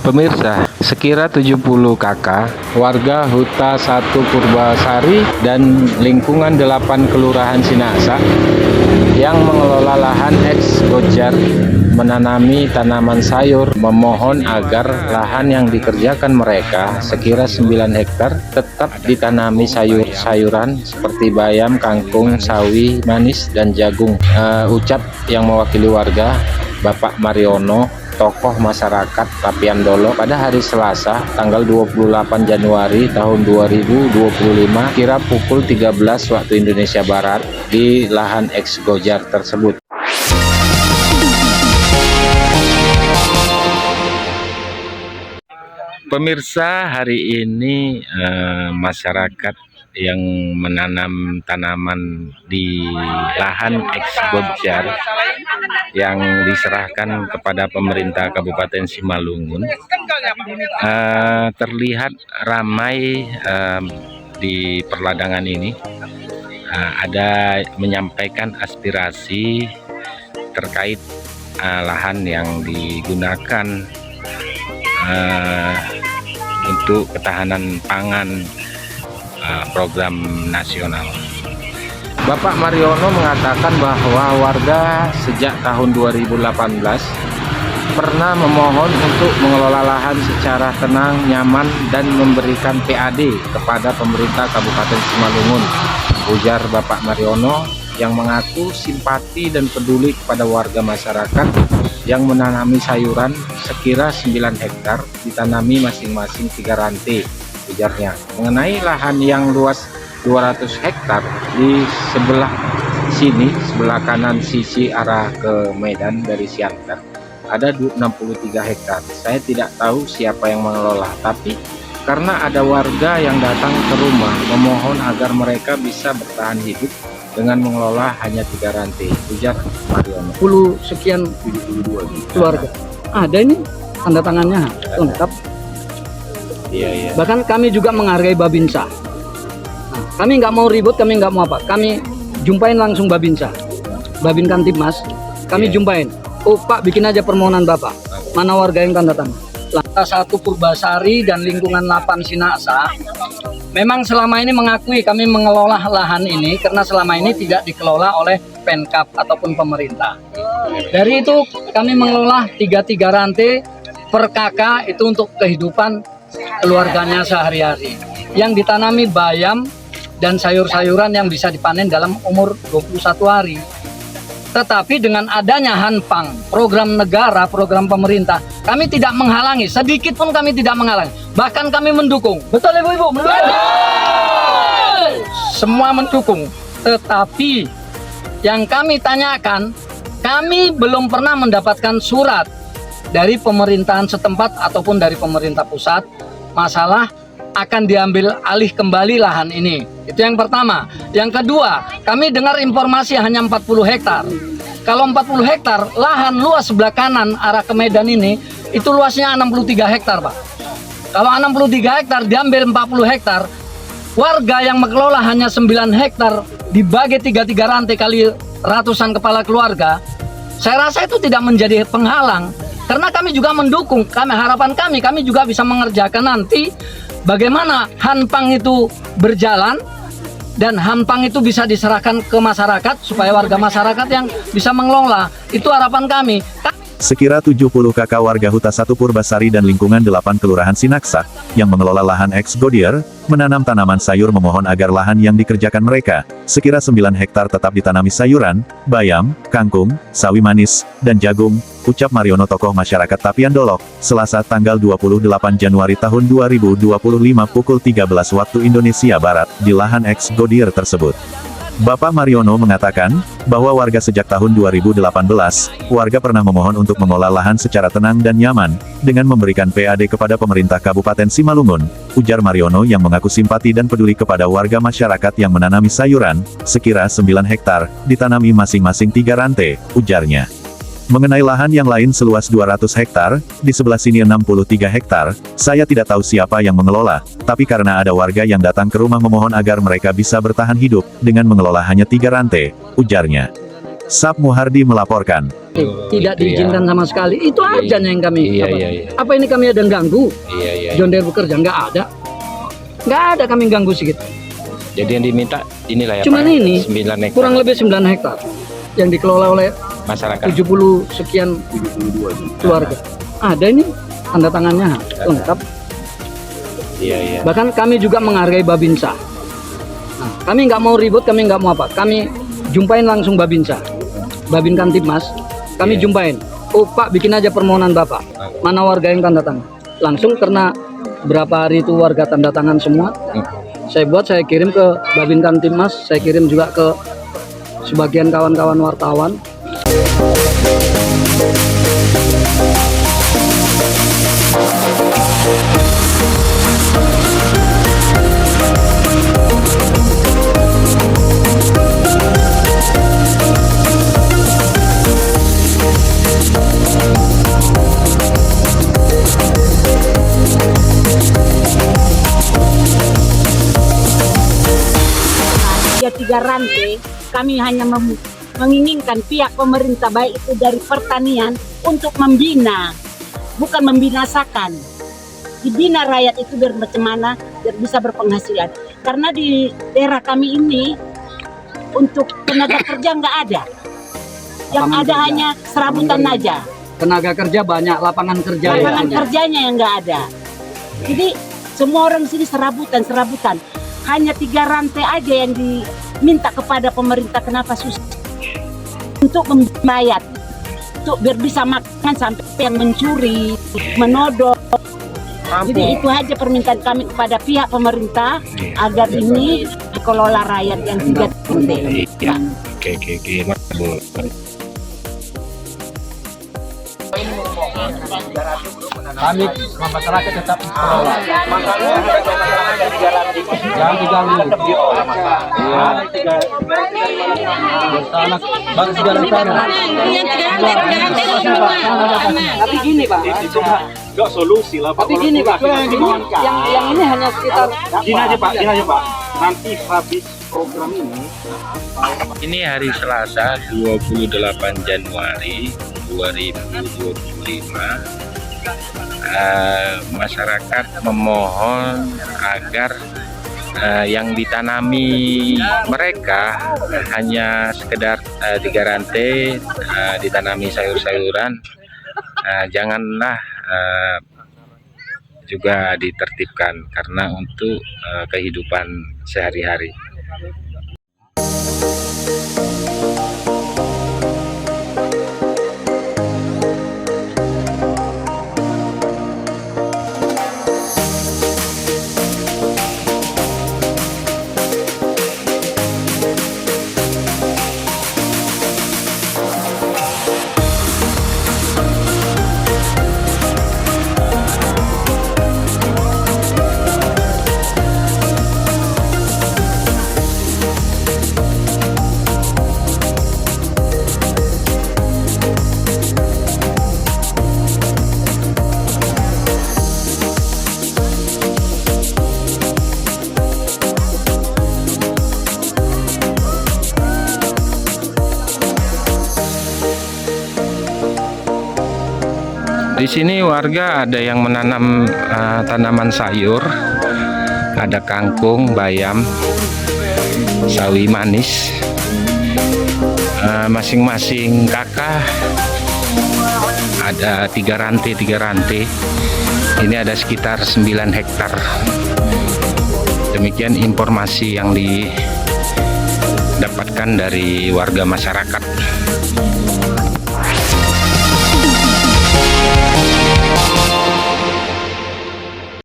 Pemirsa, sekira 70 kakak, warga Huta 1 Purbasari dan lingkungan 8 Kelurahan Sinaksa yang mengelola lahan eks-Gojar menanami tanaman sayur memohon agar lahan yang dikerjakan mereka sekira 9 hektar tetap ditanami sayur-sayuran seperti bayam, kangkung, sawi, manis, dan jagung. Ucap yang mewakili warga, Bapak Mariono, tokoh masyarakat Tapian Dolo, pada hari Selasa tanggal 28 Januari tahun 2025 kira pukul 13 waktu Indonesia Barat di lahan eks-Gojar tersebut. Pemirsa, hari ini masyarakat yang menanam tanaman di lahan eks-Gojar yang diserahkan kepada pemerintah Kabupaten Simalungun terlihat ramai di perladangan ini. Ada menyampaikan aspirasi terkait lahan yang digunakan untuk ketahanan pangan program nasional. Bapak Mariono mengatakan bahwa warga sejak tahun 2018 pernah memohon untuk mengelola lahan secara tenang, nyaman, dan memberikan PAD kepada pemerintah Kabupaten Simalungun. Ujar Bapak Mariono yang mengaku simpati dan peduli kepada warga masyarakat yang menanami sayuran sekira 9 hektar ditanami masing-masing 3 rantai. Ujarnya mengenai lahan yang luas 200 hektar di sebelah sini, sebelah kanan sisi arah ke Medan dari Siantar, ada 63 hektar. Saya tidak tahu siapa yang mengelola, tapi karena ada warga yang datang ke rumah memohon agar mereka bisa bertahan hidup dengan mengelola hanya 3 rantai, ujar Mariono. 10 sekian 72 keluarga. Ada ini tanda tangannya lengkap. Iya. Bahkan kami juga menghargai Babinsa. Nah, kami nggak mau ribut, kami nggak mau apa. Kami jumpain langsung Babinsa, Babin Kamtibmas. Kami jumpain. Oh Pak, bikin aja permohonan Bapak. Mana warga yang tanda tangan? Huta 1 Purbasari dan lingkungan 8 Sinaksa memang selama ini mengakui kami mengelola lahan ini karena selama ini tidak dikelola oleh Pemkab ataupun pemerintah. Dari itu kami mengelola 3 rantai per kakak itu untuk kehidupan keluarganya sehari-hari. Yang ditanami bayam dan sayur-sayuran yang bisa dipanen dalam umur 21 hari. Tetapi dengan adanya Hanpang, program negara, program pemerintah, kami tidak menghalangi, sedikit pun kami tidak menghalangi. Bahkan kami mendukung. Betul Ibu-ibu? Mendukung. Semua mendukung. Tetapi yang kami tanyakan, kami belum pernah mendapatkan surat dari pemerintahan setempat ataupun dari pemerintah pusat masalah akan diambil alih kembali lahan ini. Itu yang pertama. Yang kedua, kami dengar informasi hanya 40 hektar. Kalau 40 hektar, lahan luas sebelah kanan arah ke Medan ini, itu luasnya 63 hektar, Pak. Kalau 63 hektar diambil 40 hektar, warga yang mengelola hanya 9 hektar dibagi 3 rantai kali ratusan kepala keluarga, saya rasa itu tidak menjadi penghalang. Karena kami juga mendukung, harapan kami juga bisa mengerjakan nanti bagaimana Hanpang itu berjalan dan Hanpang itu bisa diserahkan ke masyarakat supaya warga masyarakat yang bisa mengelola. Itu harapan kami. Sekira 70 kakak warga Huta 1 Purbasari dan lingkungan 8 Kelurahan Sinaksa yang mengelola lahan eks-Gojar menanam tanaman sayur memohon agar lahan yang dikerjakan mereka sekira 9 hektar tetap ditanami sayuran, bayam, kangkung, sawi manis, dan jagung, ucap Mariono tokoh masyarakat Tapian Dolo, Selasa tanggal 28 Januari tahun 2025 pukul 13 waktu Indonesia Barat di lahan eks-Gojar tersebut. Bapak Mariono mengatakan bahwa warga sejak tahun 2018, warga pernah memohon untuk mengolah lahan secara tenang dan nyaman, dengan memberikan PAD kepada pemerintah Kabupaten Simalungun, ujar Mariono yang mengaku simpati dan peduli kepada warga masyarakat yang menanami sayuran, sekira 9 hektar, ditanami masing-masing 3 rantai, ujarnya. Mengenai lahan yang lain seluas 200 hektar, di sebelah sini 63 hektar, saya tidak tahu siapa yang mengelola, tapi karena ada warga yang datang ke rumah memohon agar mereka bisa bertahan hidup, dengan mengelola hanya 3 rantai, ujarnya. Sap Muhardi melaporkan. Tidak itu ya. diizinkan sama sekali. Itu aja yang kami. Iya, apa, iya, iya. apa ini kami ada yang ganggu? Iya, iya. John Deere bekerja nggak ada. Nggak ada kami ganggu sedikit. Jadi yang diminta inilah ya Cuman Pak, ini 9 hektar kurang lebih 9 hektar yang dikelola oleh masyarakat. 70 sekian keluarga. Ada ini tanda tangannya lengkap. Iya, iya. Bahkan kami juga menghargai Babinsa. Nah, kami nggak mau ribut, kami nggak mau apa. Kami jumpain langsung Babinsa, Babin Kamtibmas. Kami Iya. jumpain. Oh Pak, bikin aja permohonan Bapak. Mana warga yang tanda tangan? Langsung karena berapa hari itu warga tanda tangan semua. Saya buat, saya kirim ke Babin Kamtibmas. Saya kirim juga ke sebagian kawan-kawan wartawan. Tiga rantai, kami hanya menginginkan pihak pemerintah baik itu dari pertanian untuk membina, bukan membinasakan. Dibina rakyat itu biar bagaimana, biar bisa berpenghasilan. Karena di daerah kami ini untuk tenaga kerja nggak ada, yang Lapangan ada kerja. hanya serabutan Lapangan aja. Tenaga kerja banyak, lapangan kerja Lapangan ya. kerjanya yang nggak ada. Jadi semua orang sini serabutan. Hanya 3 rantai aja yang diminta kepada pemerintah. Kenapa susah? Untuk membayar, untuk biar bisa makan sampai yang mencuri, menodong. Jadi itu aja permintaan kami kepada pihak pemerintah agar ini dikelola rakyat yang 3 rantai. Iya. Oke. Bu. Kami masyarakat tetap dikelola. Jangan diganggu. Bang segala sana. Tapi gini Pak. Enggak solusi lah Pak. Tapi gini Pak. Yang ini hanya sekitar. Gini aja Pak. Nanti habis program ini. Ini hari Selasa 28 Januari 2025. Masyarakat memohon agar yang ditanami mereka hanya sekedar 3 rantai, ditanami sayur-sayuran, janganlah juga ditertibkan karena untuk kehidupan sehari-hari. Di sini warga ada yang menanam tanaman sayur, ada kangkung, bayam, sawi manis. Masing-masing kakak ada 3 rantai. Ini ada sekitar 9 hektar. Demikian informasi yang didapatkan dari warga masyarakat.